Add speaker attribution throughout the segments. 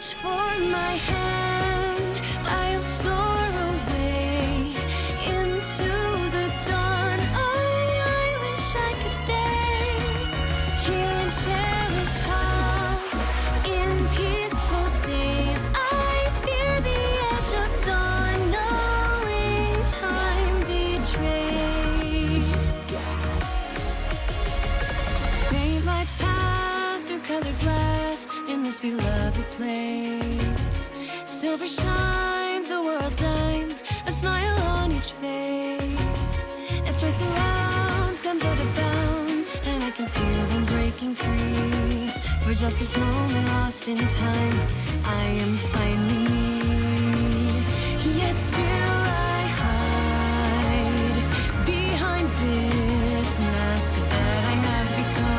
Speaker 1: reach for my hand, I'll soar away into the dawn. Oh, I wish I could stay here and cherish hearts in peaceful days. I fear the edge of dawn, knowing time betrays. Faint lights pass through colored glass in this beloved place. Silver shines, the world dines, a smile on each face. As joy surrounds, come go to bounds, and I can feel them breaking free. For just this moment lost in time, I am finally me. Yet still I hide behind this mask that I have become.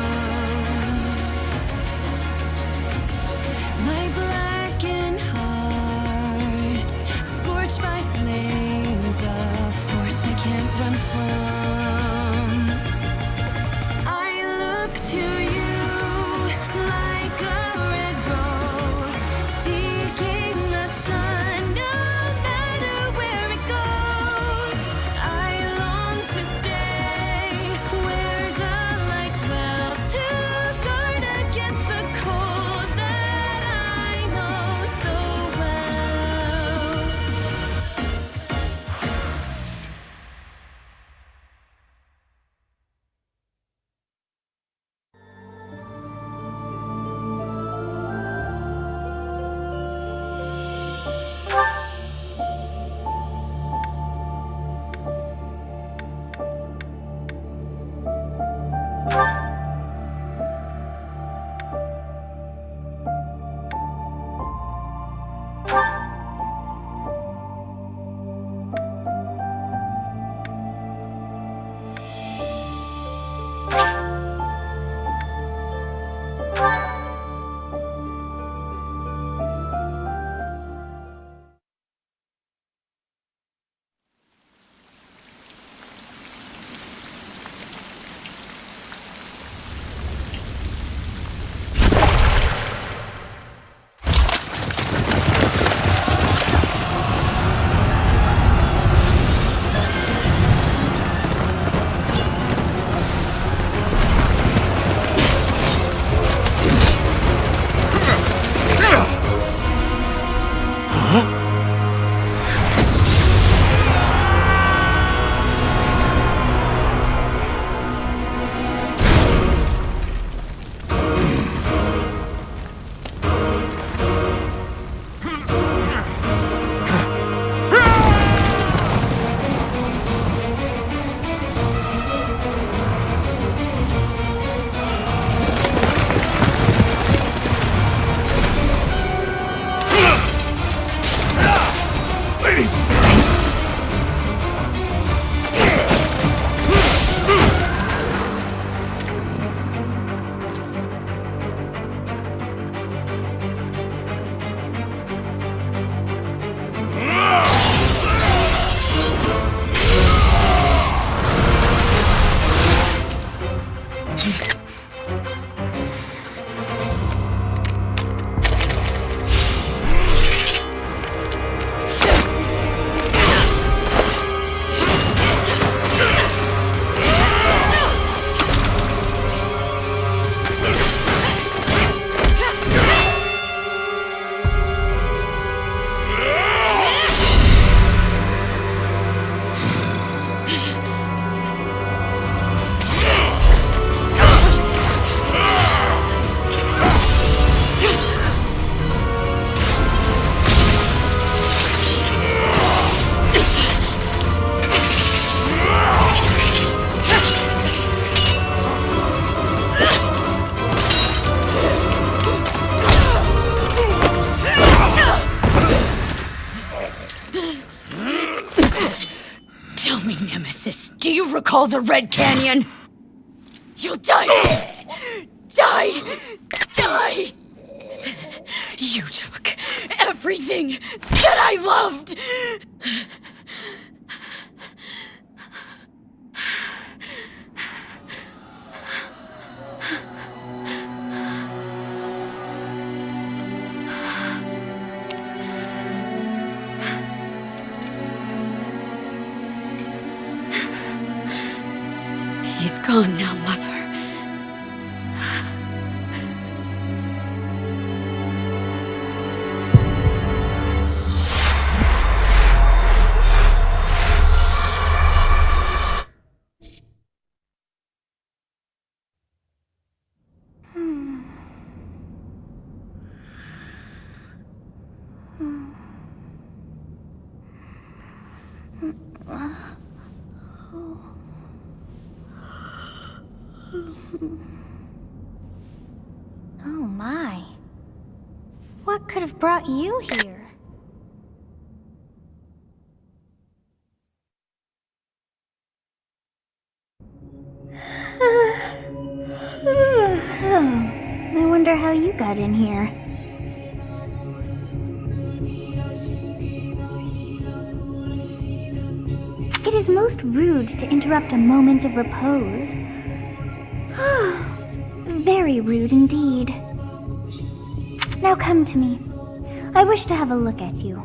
Speaker 1: My blackened heart, scorched by flames, a force I can't run from. I look to you like a red rose, seeking the sun, no matter where it goes. I long to stay where the light dwells, to guard against the cold that I know so well.
Speaker 2: Do you recall the Red Canyon? You'll die! Die! Die! You took everything that I loved! He's gone now, Mother.
Speaker 3: Oh my. What could have brought you here? I wonder how you got in here. It is most rude to interrupt a moment of repose. Very rude indeed. Now come to me. I wish to have a look at you.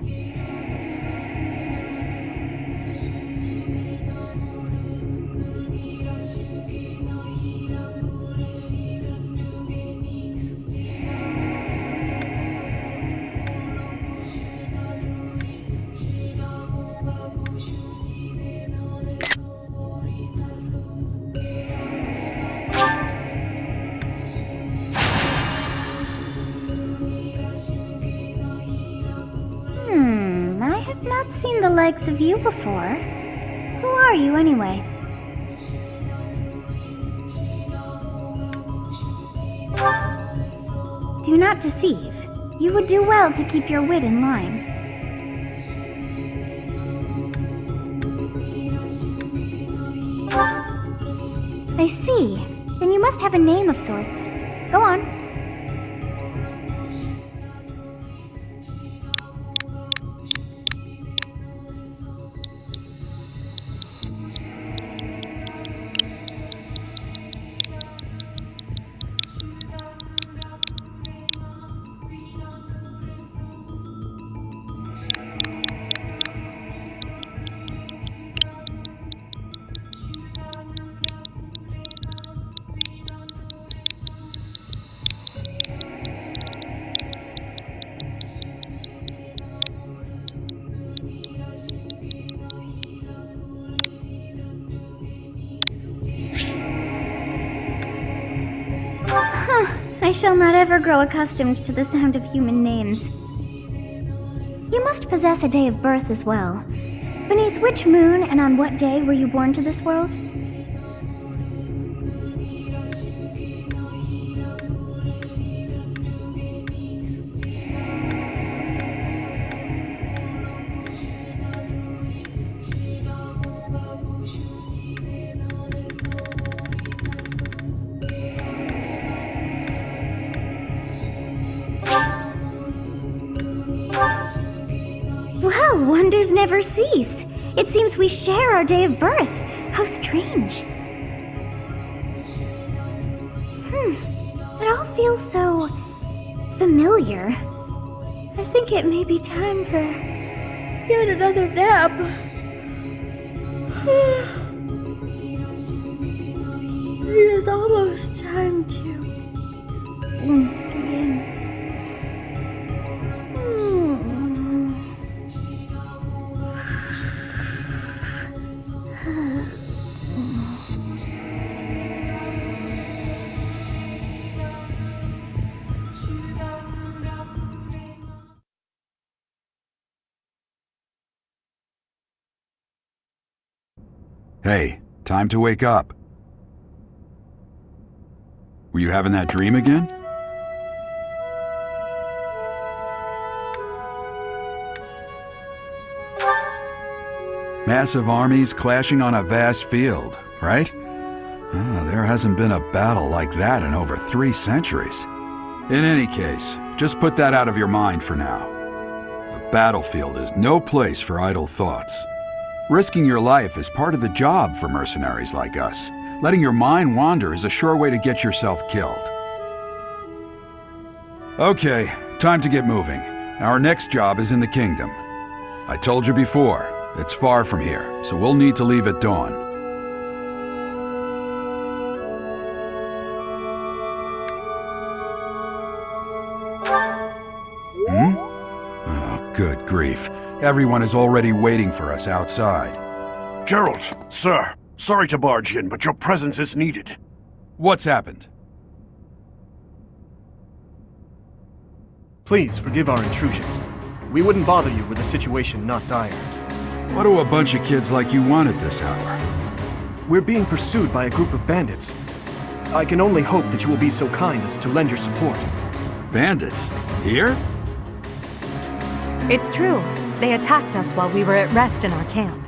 Speaker 3: I have not seen the likes of you before. Who are you, anyway? Do not deceive. You would do well to keep your wit in line. I see. Then you must have a name of sorts. Go on. I shall not ever grow accustomed to the sound of human names. You must possess a day of birth as well. Beneath which moon and on what day were you born to this world? Well, wonders never cease. It seems we share our day of birth. How strange. It all feels so familiar. I think it may be time for yet another nap. It is almost time to begin.
Speaker 4: Hey, time to wake up. Were you having that dream again? Massive armies clashing on a vast field, right? There hasn't been a battle like that in over 3 centuries. In any case, just put that out of your mind for now. The battlefield is no place for idle thoughts. Risking your life is part of the job for mercenaries like us. Letting your mind wander is a sure way to get yourself killed. Okay, time to get moving. Our next job is in the kingdom. I told you before, it's far from here, so we'll need to leave at dawn. Chief. Everyone is already waiting for us outside.
Speaker 5: Gerald, sir, sorry to barge in, but your presence is needed.
Speaker 4: What's happened?
Speaker 6: Please forgive our intrusion. We wouldn't bother you with a situation not dire.
Speaker 4: What do a bunch of kids like you want at this hour?
Speaker 6: We're being pursued by a group of bandits. I can only hope that you will be so kind as to lend your support.
Speaker 4: Bandits? Here?
Speaker 7: It's true. They attacked us while we were at rest in our camp.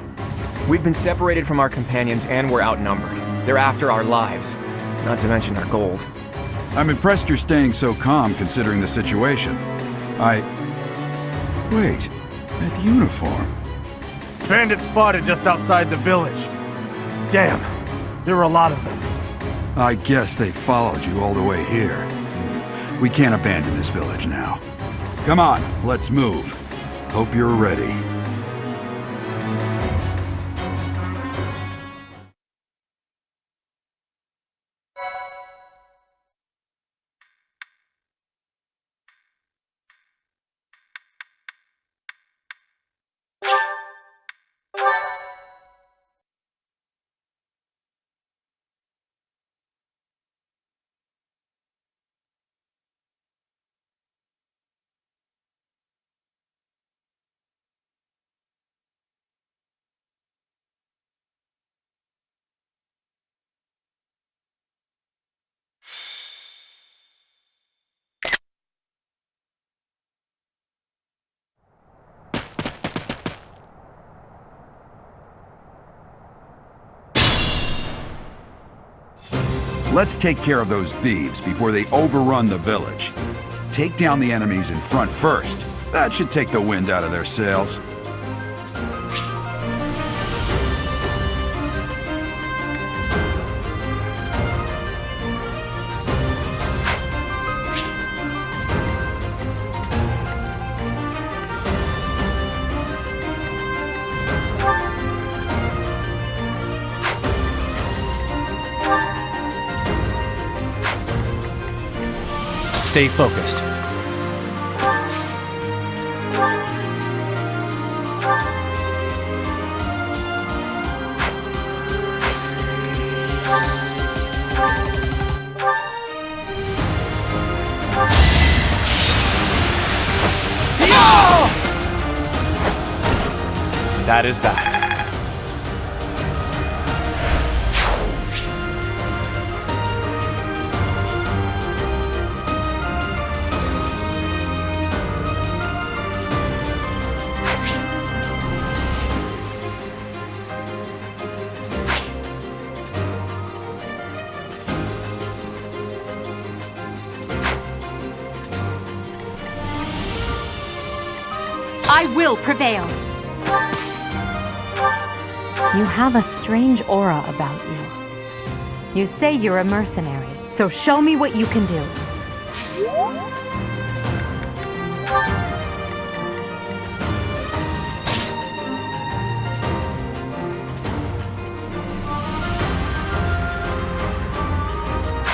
Speaker 8: We've been separated from our companions and we're outnumbered. They're after our lives, not to mention our gold.
Speaker 4: I'm impressed you're staying so calm considering the situation. Wait, that uniform.
Speaker 5: Bandits spotted just outside the village. Damn, there are a lot of them.
Speaker 4: I guess they followed you all the way here. We can't abandon this village now. Come on, let's move. Hope you're ready. Let's take care of those thieves before they overrun the village. Take down the enemies in front first. That should take the wind out of their sails.
Speaker 8: Stay focused. That is that.
Speaker 7: I will prevail. You have a strange aura about you. You say you're a mercenary, so show me what you can do.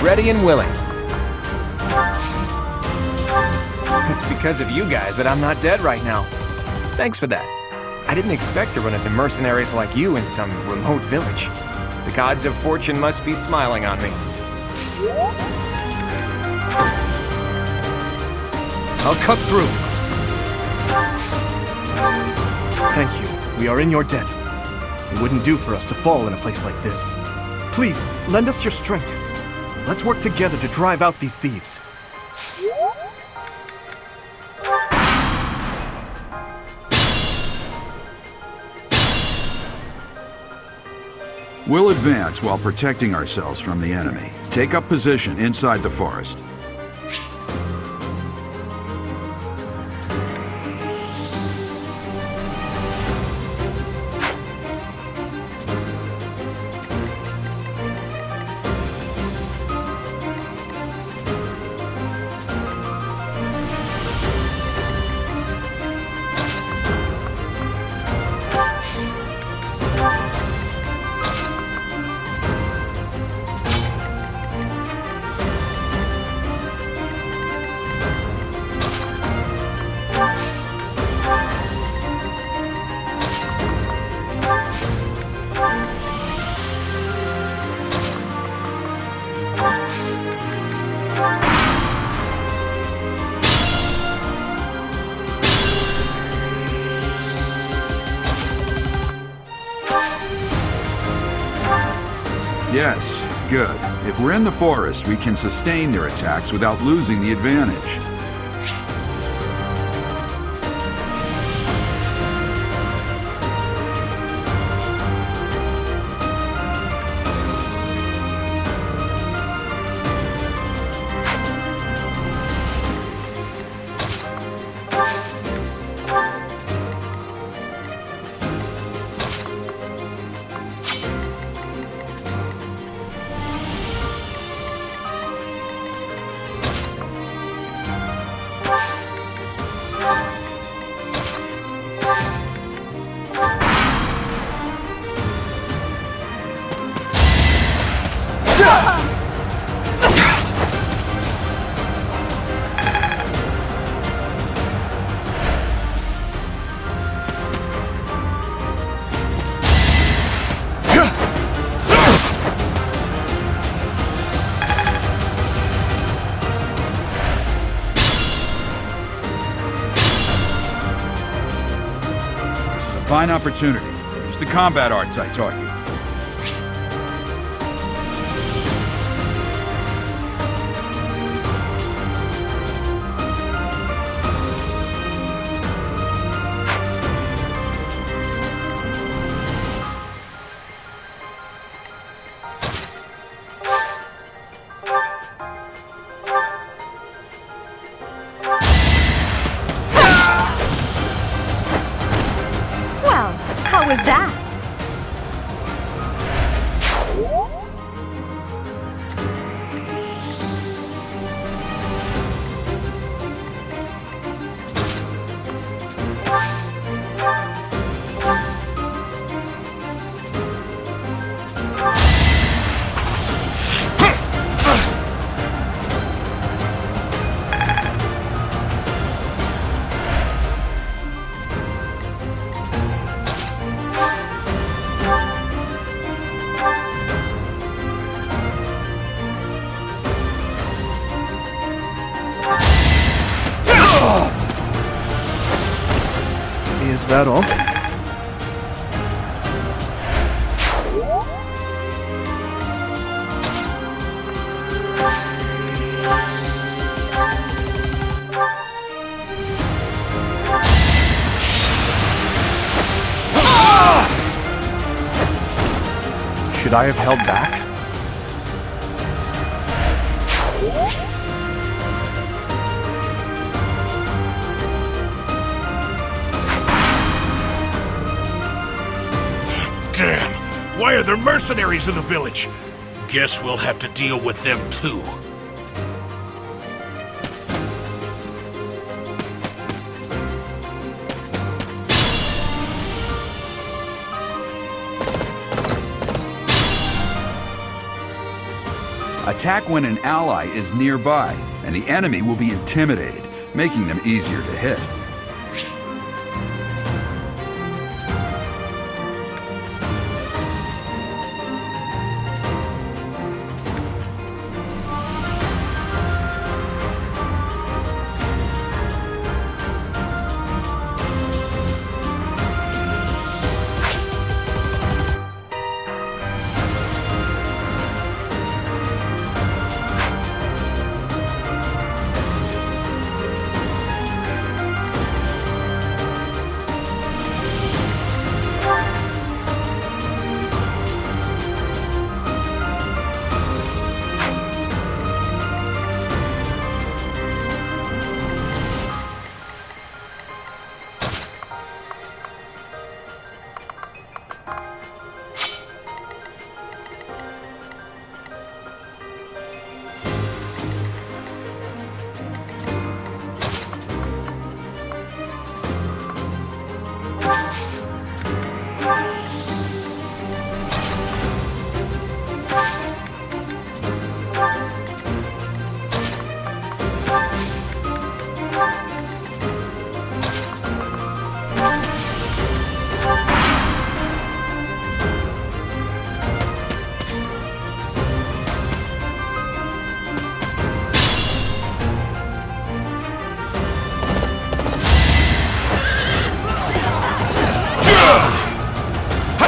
Speaker 8: Ready and willing. It's because of you guys that I'm not dead right now. Thanks for that. I didn't expect to run into mercenaries like you in some remote village. The gods of fortune must be smiling on me.
Speaker 6: I'll cut through. Thank you. We are in your debt. It wouldn't do for us to fall in a place like this. Please, lend us your strength. Let's work together to drive out these thieves.
Speaker 4: We'll advance while protecting ourselves from the enemy. Take up position inside the forest. Yes, good. If we're in the forest, we can sustain their attacks without losing the advantage. Fine opportunity. Use the combat arts I taught you.
Speaker 7: How was that?
Speaker 6: Is that all? Should I have held back?
Speaker 9: Damn! Why are there mercenaries in the village? Guess we'll have to deal with them too.
Speaker 4: Attack when an ally is nearby, and the enemy will be intimidated, making them easier to hit.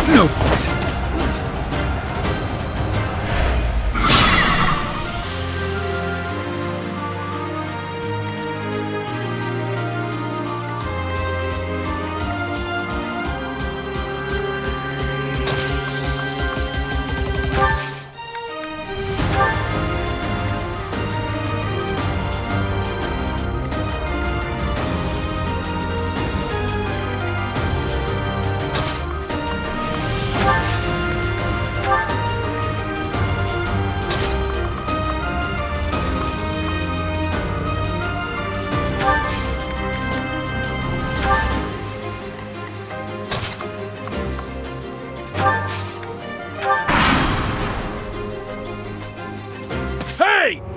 Speaker 4: No!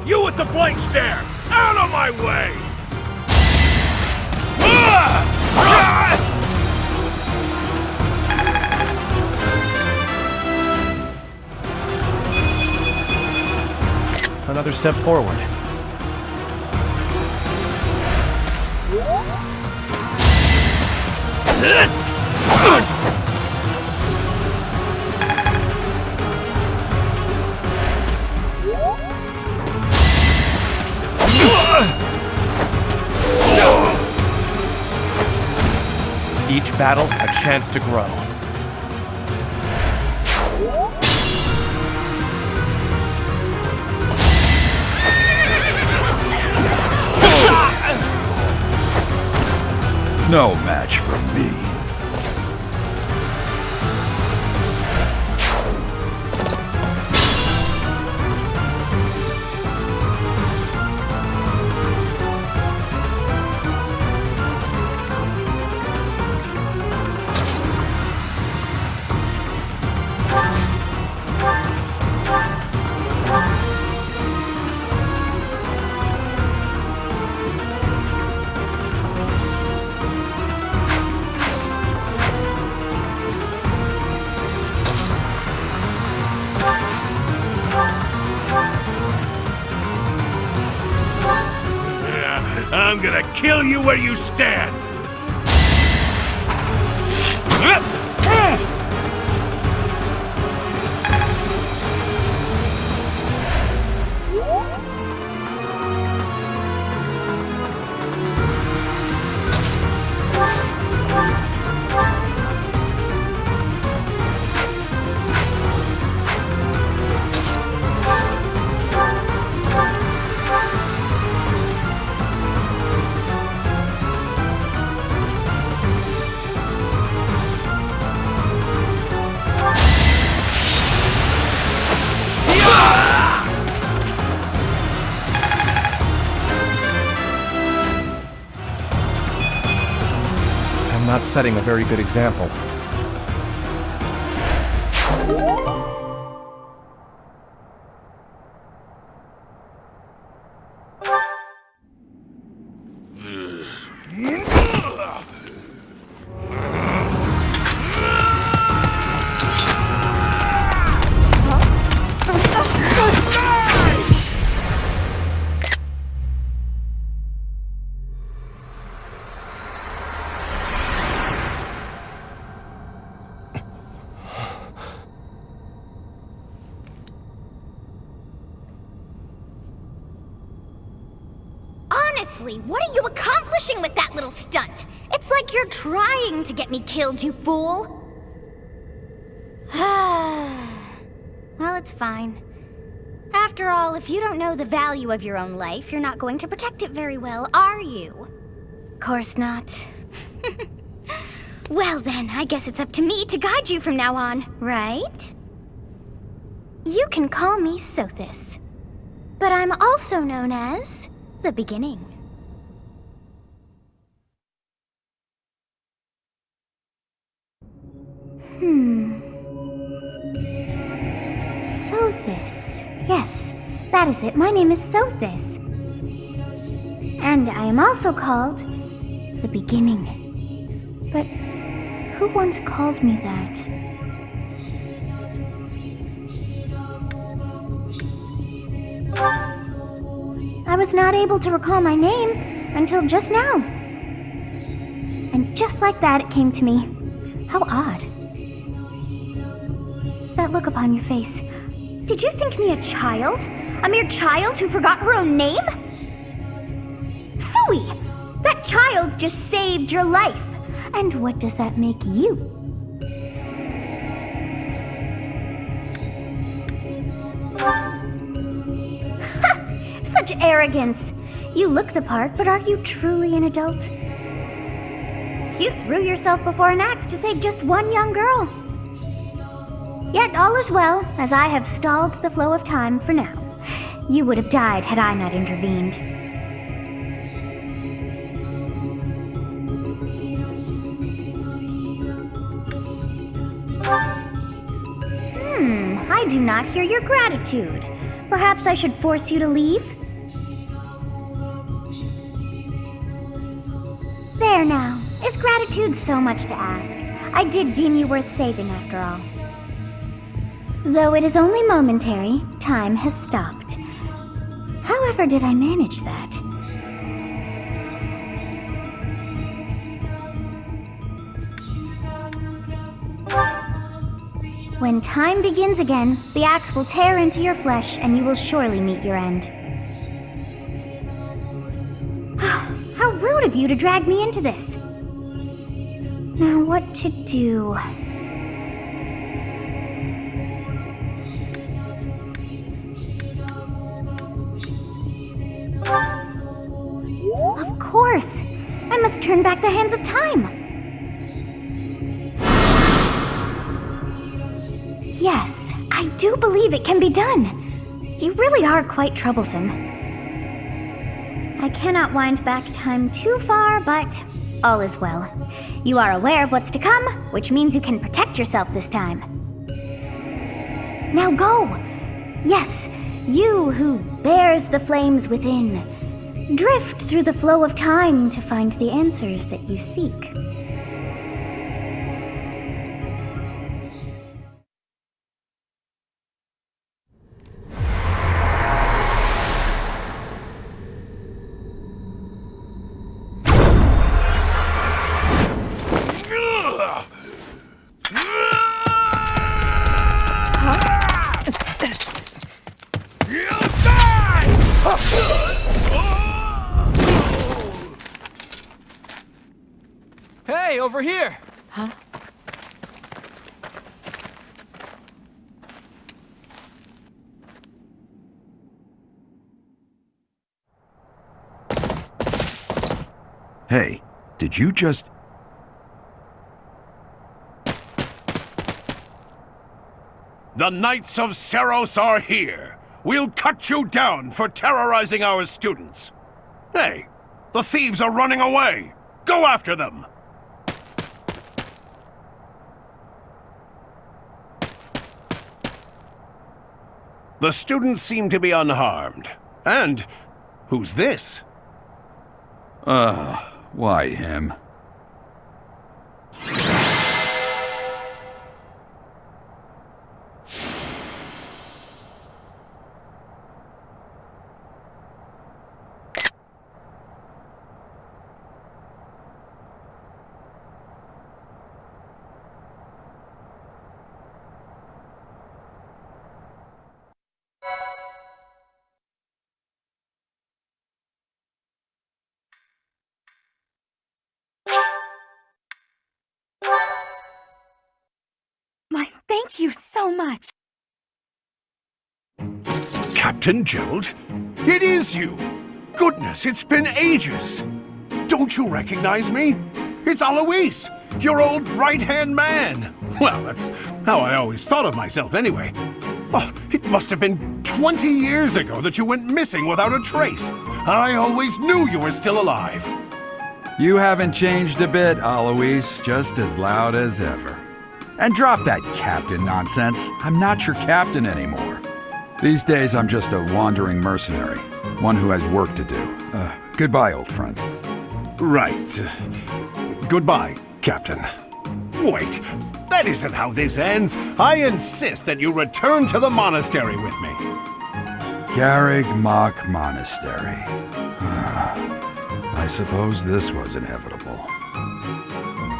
Speaker 9: You with the blank stare! Out of my way!
Speaker 6: Another step forward. Each battle, a chance to grow.
Speaker 4: No match for me.
Speaker 9: I'm gonna kill you where you stand!
Speaker 6: I'm not setting a very good example.
Speaker 3: Honestly, what are you accomplishing with that little stunt? It's like you're trying to get me killed, you fool! Well, it's fine. After all, if you don't know the value of your own life, you're not going to protect it very well, are you? Course not. Well then, I guess it's up to me to guide you from now on, right? You can call me Sothis, but I'm also known as the Beginning. Sothis. Yes, that is it. My name is Sothis. And I am also called the Beginning. But who once called me that? I was not able to recall my name until just now. And just like that, it came to me. How odd. That look upon your face. Did you think me a child? A mere child who forgot her own name? Phooey! That child just saved your life. And what does that make you? Ha! Such arrogance! You look the part, but are you truly an adult? You threw yourself before an axe to save just one young girl. Yet all is well, as I have stalled the flow of time for now. You would have died had I not intervened. I do not hear your gratitude. Perhaps I should force you to leave? There now. Is gratitude so much to ask? I did deem you worth saving after all. Though it is only momentary, time has stopped. However did I manage that? When time begins again, the axe will tear into your flesh and you will surely meet your end. How rude of you to drag me into this. Now what to do? Of course! I must turn back the hands of time! Yes, I do believe it can be done. You really are quite troublesome. I cannot wind back time too far, but all is well. You are aware of what's to come, which means you can protect yourself this time. Now go! Yes, you who bears the flames within. Drift through the flow of time to find the answers that you seek.
Speaker 8: Hey, over here!
Speaker 7: Huh?
Speaker 4: Hey, did you just...
Speaker 9: The Knights of Seros are here. We'll cut you down for terrorizing our students. Hey, the thieves are running away. Go after them. The students seem to be unharmed. And who's this?
Speaker 4: Why him?
Speaker 2: Why, thank you so much.
Speaker 9: Captain Gerald? It is you! Goodness, it's been ages! Don't you recognize me? It's Alois, your old right-hand man! Well, that's how I always thought of myself anyway. Oh, it must have been 20 years ago that you went missing without a trace. I always knew you were still alive.
Speaker 4: You haven't changed a bit, Alois, just as loud as ever. And drop that captain nonsense. I'm not your captain anymore. These days, I'm just a wandering mercenary, one who has work to do. Goodbye, old friend.
Speaker 9: Right. Goodbye, Captain. Wait, that isn't how this ends. I insist that you return to the monastery with me.
Speaker 4: Garrig Mach Monastery. I suppose this was inevitable.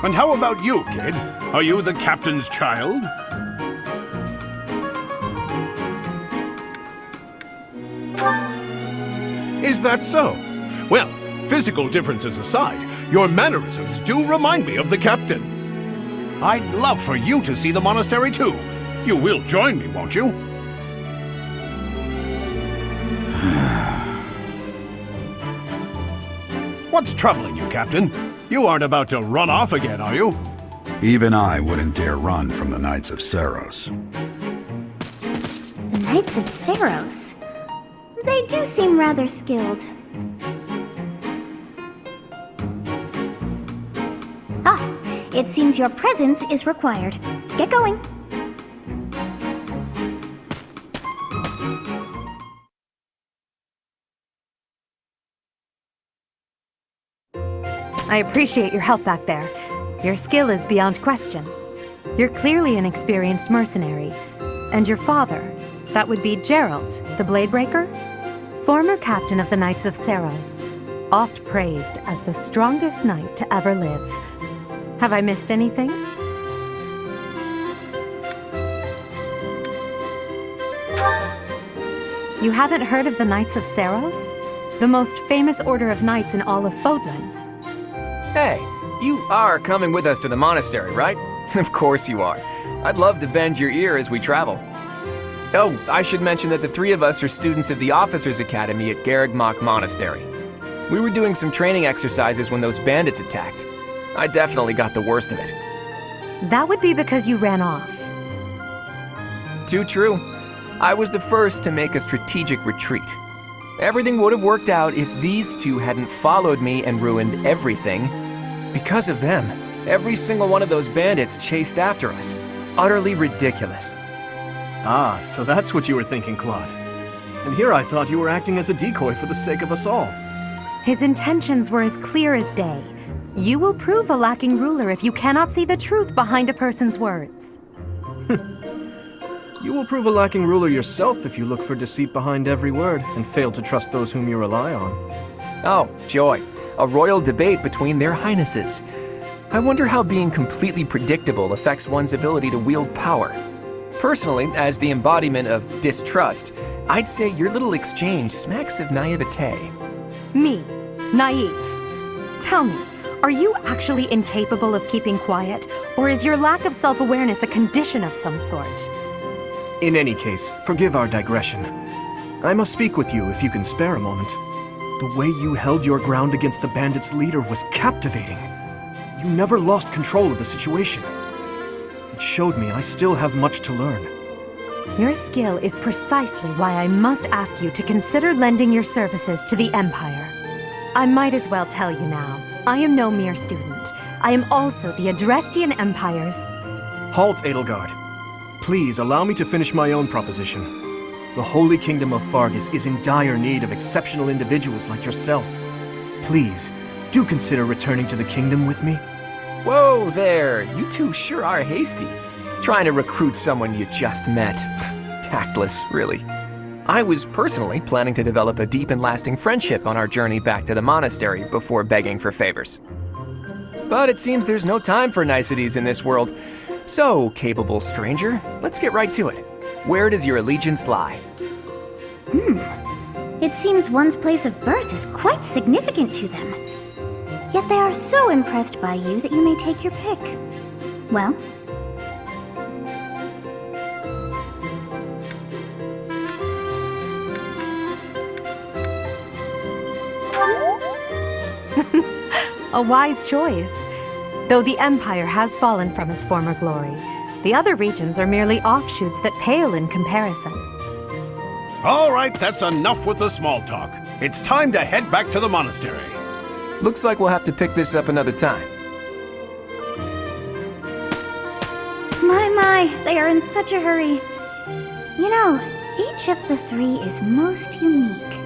Speaker 9: And how about you, kid? Are you the captain's child? Is that so? Well, physical differences aside, your mannerisms do remind me of the captain. I'd love for you to see the monastery too. You will join me, won't you? What's troubling you, Captain? You aren't about to run off again, are you?
Speaker 4: Even I wouldn't dare run from the Knights of Seros.
Speaker 3: The Knights of Seros? They do seem rather skilled. Ah, it seems your presence is required. Get going.
Speaker 7: I appreciate your help back there. Your skill is beyond question. You're clearly an experienced mercenary. And your father, that would be Geralt, the Bladebreaker? Former captain of the Knights of Seiros, oft praised as the strongest knight to ever live. Have I missed anything? You haven't heard of the Knights of Seiros? The most famous order of knights in all of Fodlan.
Speaker 8: Hey, you are coming with us to the monastery, right? Of course you are. I'd love to bend your ear as we travel. Oh, I should mention that the three of us are students of the Officers' Academy at Garrigmach Monastery. We were doing some training exercises when those bandits attacked. I definitely got the worst of it.
Speaker 7: That would be because you ran off.
Speaker 8: Too true. I was the first to make a strategic retreat. Everything would have worked out if these two hadn't followed me and ruined everything. Because of them, every single one of those bandits chased after us. Utterly ridiculous.
Speaker 6: Ah, so that's what you were thinking, Claude. And here I thought you were acting as a decoy for the sake of us all.
Speaker 7: His intentions were as clear as day. You will prove a lacking ruler if you cannot see the truth behind a person's words.
Speaker 6: You will prove a lacking ruler yourself if you look for deceit behind every word and fail to trust those whom you rely on.
Speaker 8: Oh, joy. A royal debate between their highnesses. I wonder how being completely predictable affects one's ability to wield power. Personally, as the embodiment of distrust, I'd say your little exchange smacks of naivete.
Speaker 7: Me, naive. Tell me, are you actually incapable of keeping quiet, or is your lack of self-awareness a condition of some sort?
Speaker 6: In any case, forgive our digression. I must speak with you if you can spare a moment. The way you held your ground against the bandits' leader was captivating. You never lost control of the situation. It showed me I still have much to learn.
Speaker 7: Your skill is precisely why I must ask you to consider lending your services to the Empire. I might as well tell you now, I am no mere student. I am also the Adrestian Empire's...
Speaker 6: Halt, Edelgard. Please allow me to finish my own proposition. The Holy Kingdom of Fargus is in dire need of exceptional individuals like yourself. Please, do consider returning to the kingdom with me.
Speaker 8: Whoa there, you two sure are hasty. Trying to recruit someone you just met. Tactless, really. I was personally planning to develop a deep and lasting friendship on our journey back to the monastery before begging for favors. But it seems there's no time for niceties in this world. So, capable stranger, let's get right to it. Where does your allegiance lie?
Speaker 3: It seems one's place of birth is quite significant to them. Yet they are so impressed by you that you may take your pick. Well,
Speaker 7: a wise choice. Though the Empire has fallen from its former glory, the other regions are merely offshoots that pale in comparison.
Speaker 9: All right, that's enough with the small talk. It's time to head back to the monastery.
Speaker 8: Looks like we'll have to pick this up another time.
Speaker 3: my, they are in such a hurry. You know, each of the three is most unique.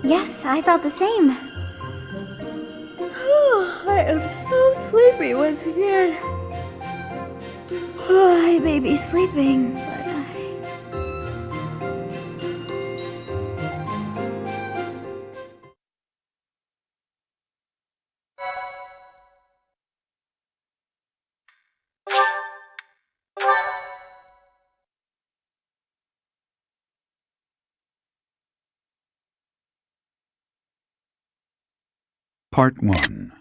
Speaker 3: Yes, I thought the same. I am so sleepy once again. I may be sleeping, but
Speaker 4: Part 1.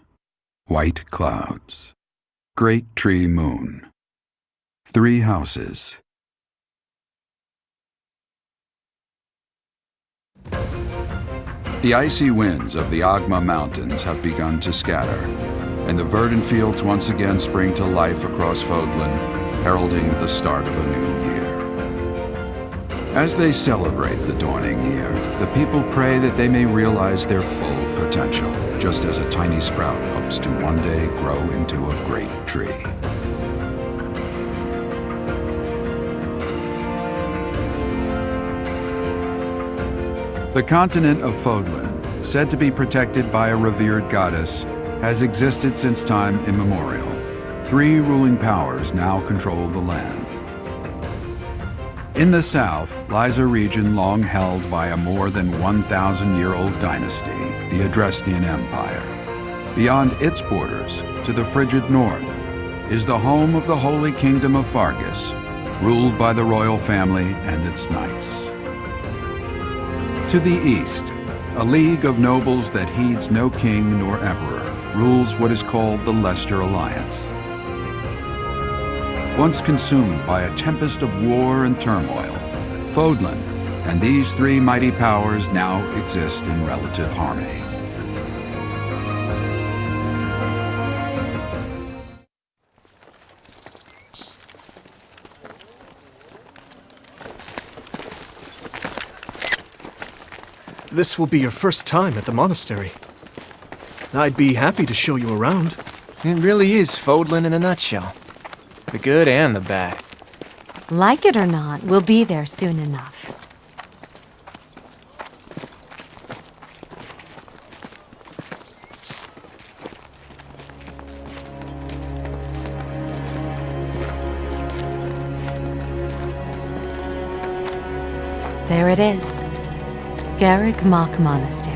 Speaker 4: White Clouds. Great Tree Moon. 3 houses. The icy winds of the Agma Mountains have begun to scatter. and the verdant fields once again spring to life across Fodlan, heralding the start of a new year. As they celebrate the dawning year, the people pray that they may realize their full potential, just as a tiny sprout hopes to one day grow into a great tree. The continent of Fodlan, said to be protected by a revered goddess, has existed since time immemorial. 3 ruling powers now control the land. In the south lies a region long held by a more than 1,000-year-old dynasty, the Adrestian Empire. Beyond its borders, to the frigid north, is the home of the Holy Kingdom of Fargus, ruled by the royal family and its knights. To the east, a league of nobles that heeds no king nor emperor rules what is called the Leicester Alliance. Once consumed by a tempest of war and turmoil, Fodlan and these 3 mighty powers now exist in relative harmony.
Speaker 6: This will be your first time at the monastery. I'd be happy to show you around.
Speaker 8: It really is Fodlan in a nutshell. The good and the bad.
Speaker 7: Like it or not, we'll be there soon enough. There it is. Garrick Mock Monastery.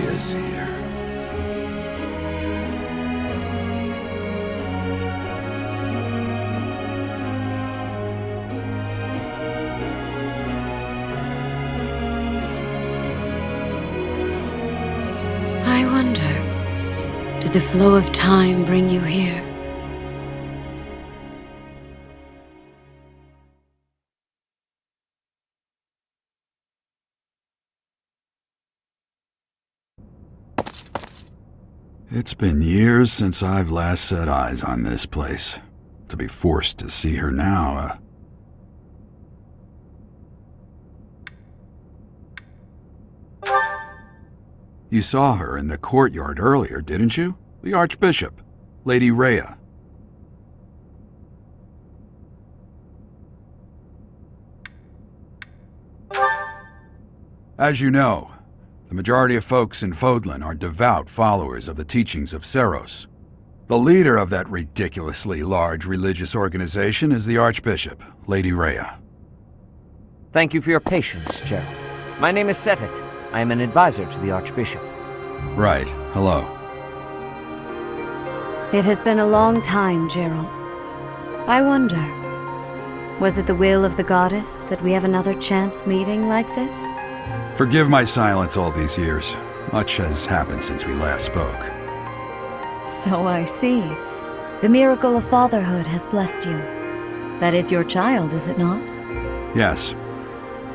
Speaker 4: Is here.
Speaker 1: I wonder, did the flow of time bring you here?
Speaker 4: It's been years since I've last set eyes on this place. To be forced to see her now, You saw her in the courtyard earlier, didn't you? The Archbishop, Lady Rhea. As you know, the majority of folks in Fodlan are devout followers of the teachings of Seros. The leader of that ridiculously large religious organization is the Archbishop, Lady Rhea.
Speaker 10: Thank you for your patience, Gerald. My name is Seteth. I am an advisor to the Archbishop.
Speaker 4: Right. Hello.
Speaker 1: It has been a long time, Gerald. I wonder, was it the will of the goddess that we have another chance meeting like this?
Speaker 4: Forgive my silence all these years. Much has happened since we last spoke.
Speaker 1: So I see. The miracle of fatherhood has blessed you. That is your child, is it not?
Speaker 4: Yes.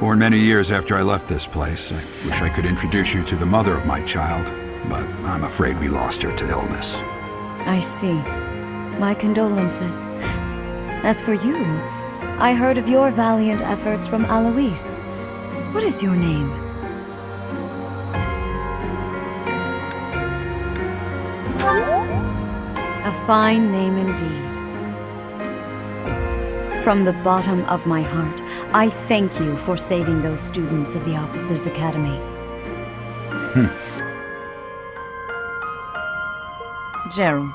Speaker 4: Born many years after I left this place. I wish I could introduce you to the mother of my child, but I'm afraid we lost her to illness.
Speaker 1: I see. My condolences. As for you, I heard of your valiant efforts from Alois. What is your name? A fine name indeed. From the bottom of my heart, I thank you for saving those students of the Officers' Academy. Gerald,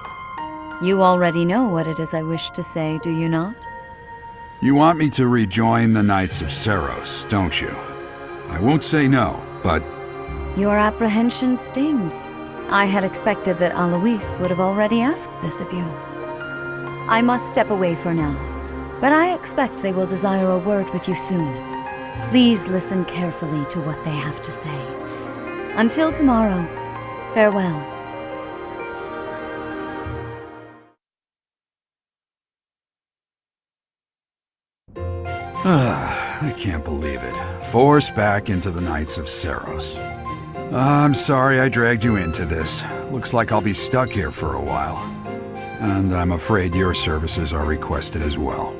Speaker 1: you already know what it is I wish to say, do you not?
Speaker 4: You want me to rejoin the Knights of Seros, don't you? I won't say no, but...
Speaker 1: Your apprehension stings. I had expected that Alois would have already asked this of you. I must step away for now, but I expect they will desire a word with you soon. Please listen carefully to what they have to say. Until tomorrow, farewell.
Speaker 4: I can't believe it. Forced back into the Knights of Seros. I'm sorry I dragged you into this. Looks like I'll be stuck here for a while. And I'm afraid your services are requested as well.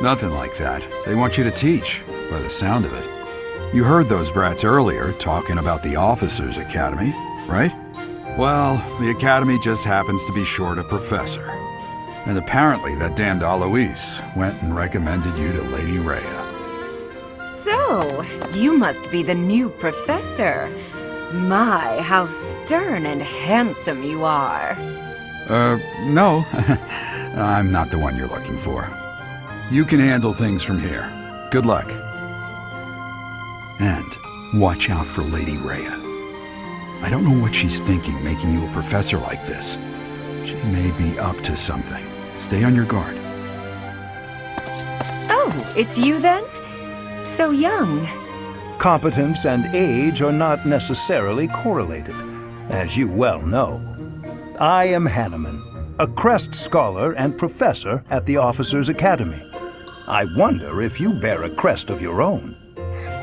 Speaker 4: Nothing like that. They want you to teach, by the sound of it. You heard those brats earlier talking about the Officers' Academy, right? Well, the Academy just happens to be short a professor. And apparently that damned Alois went and recommended you to Lady Rhea.
Speaker 11: So, you must be the new professor. My, how stern and handsome you are.
Speaker 4: No. I'm not the one you're looking for. You can handle things from here. Good luck. And watch out for Lady Rhea. I don't know what she's thinking making you a professor like this. She may be up to something. Stay on your guard.
Speaker 11: Oh, it's you then? So young.
Speaker 12: Competence and age are not necessarily correlated, as you well know. I am Hanneman, a Crest Scholar and Professor at the Officers' Academy. I wonder if you bear a crest of your own.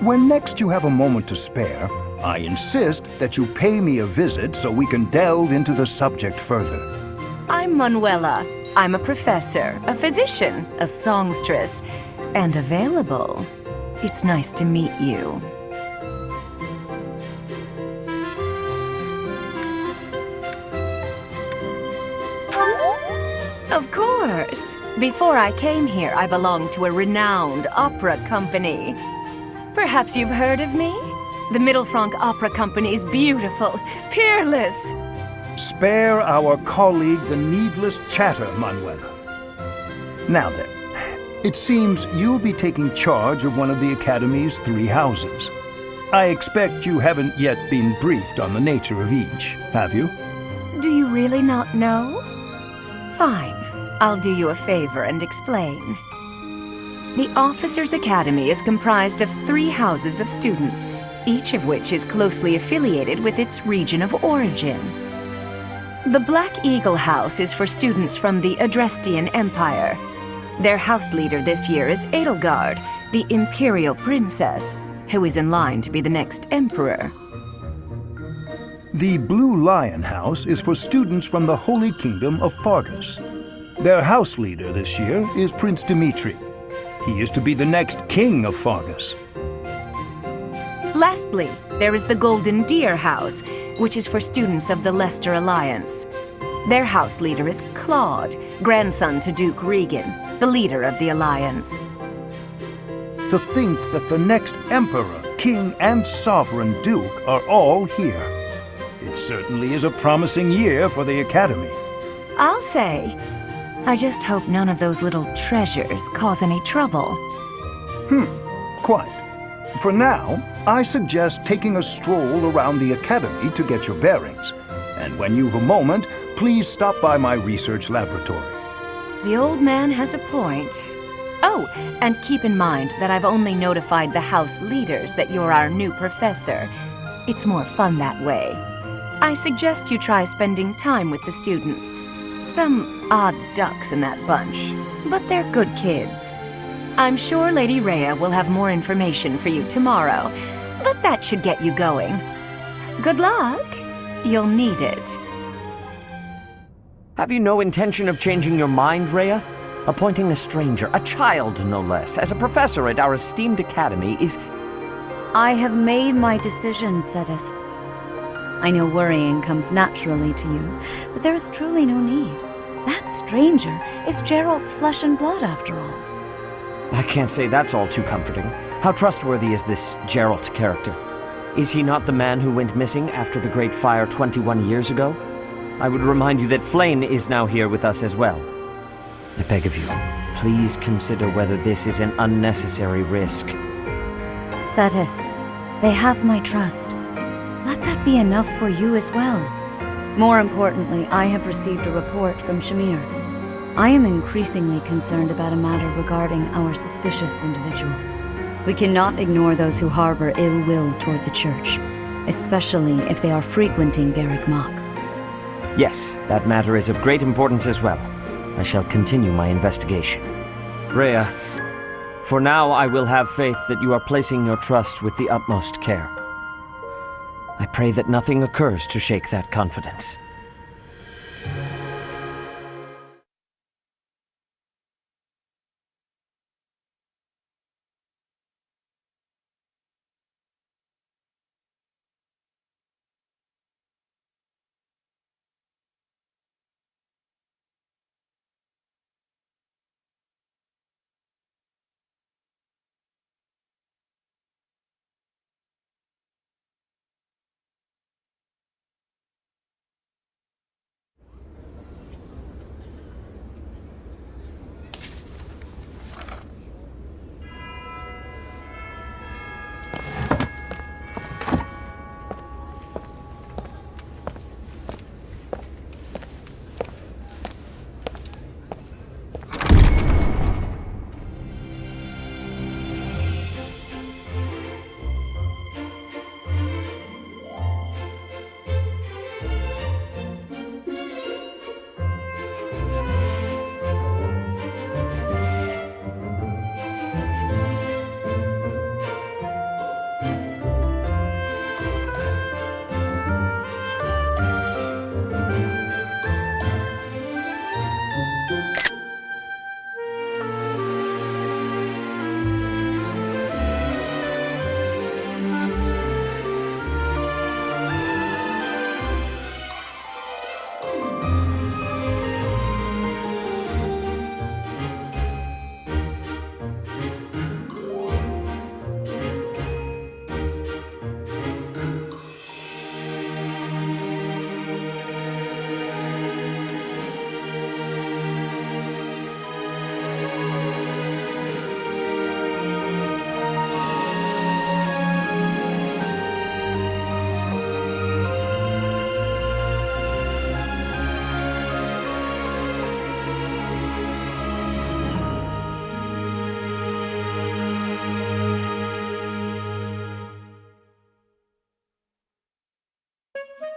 Speaker 12: When next you have a moment to spare, I insist that you pay me a visit so we can delve into the subject further.
Speaker 11: I'm Manuela. I'm a professor, a physician, a songstress, and available. It's nice to meet you. Of course. Before I came here, I belonged to a renowned opera company. Perhaps you've heard of me? The Mittelfranc Opera Company's beautiful, peerless.
Speaker 12: Spare our colleague the needless chatter, Manuela. Now then, it seems you'll be taking charge of one of the Academy's 3 houses. I expect you haven't yet been briefed on the nature of each, have you?
Speaker 11: Do you really not know? Fine. I'll do you a favor and explain. The Officers' Academy is comprised of 3 houses of students, each of which is closely affiliated with its region of origin. The Black Eagle House is for students from the Adrestian Empire. Their house leader this year is Edelgard, the Imperial Princess, who is in line to be the next Emperor.
Speaker 12: The Blue Lion House is for students from the Holy Kingdom of Fargus. Their house leader this year is Prince Dimitri. He is to be the next king of Fargus.
Speaker 11: Lastly, there is the Golden Deer House, which is for students of the Leicester Alliance. Their house leader is Claude, grandson to Duke Regan, the leader of the Alliance.
Speaker 12: To think that the next Emperor, King, and Sovereign Duke are all here. It certainly is a promising year for the Academy.
Speaker 11: I'll say, I just hope none of those little treasures cause any trouble.
Speaker 12: Quite. For now, I suggest taking a stroll around the Academy to get your bearings. And when you've a moment, please stop by my research laboratory.
Speaker 11: The old man has a point. Oh, and keep in mind that I've only notified the house leaders that you're our new professor. It's more fun that way. I suggest you try spending time with the students. Some odd ducks in that bunch, but they're good kids. I'm sure Lady Rhea will have more information for you tomorrow, but that should get you going. Good luck. You'll need it.
Speaker 10: Have you no intention of changing your mind, Rhea? Appointing a stranger, a child no less, as a professor at our esteemed academy is...
Speaker 1: I have made my decision, Sedith. I know worrying comes naturally to you, but there is truly no need. That stranger is Gerald's flesh and blood, after all.
Speaker 10: I can't say that's all too comforting. How trustworthy is this Geralt character? Is he not the man who went missing after the Great Fire 21 years ago? I would remind you that Flayn is now here with us as well. I beg of you, please consider whether this is an unnecessary risk.
Speaker 11: Seteth, they have my trust. Let that be enough for you as well. More importantly, I have received a report from Shamir. I am increasingly concerned about a matter regarding our suspicious individual. We cannot ignore those who harbor ill will toward the Church, especially if they are frequenting Garreg Mach.
Speaker 10: Yes, that matter is of great importance as well. I shall continue my investigation. Rhea, for now I will have faith that you are placing your trust with the utmost care. I pray that nothing occurs to shake that confidence.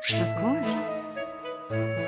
Speaker 11: Of course.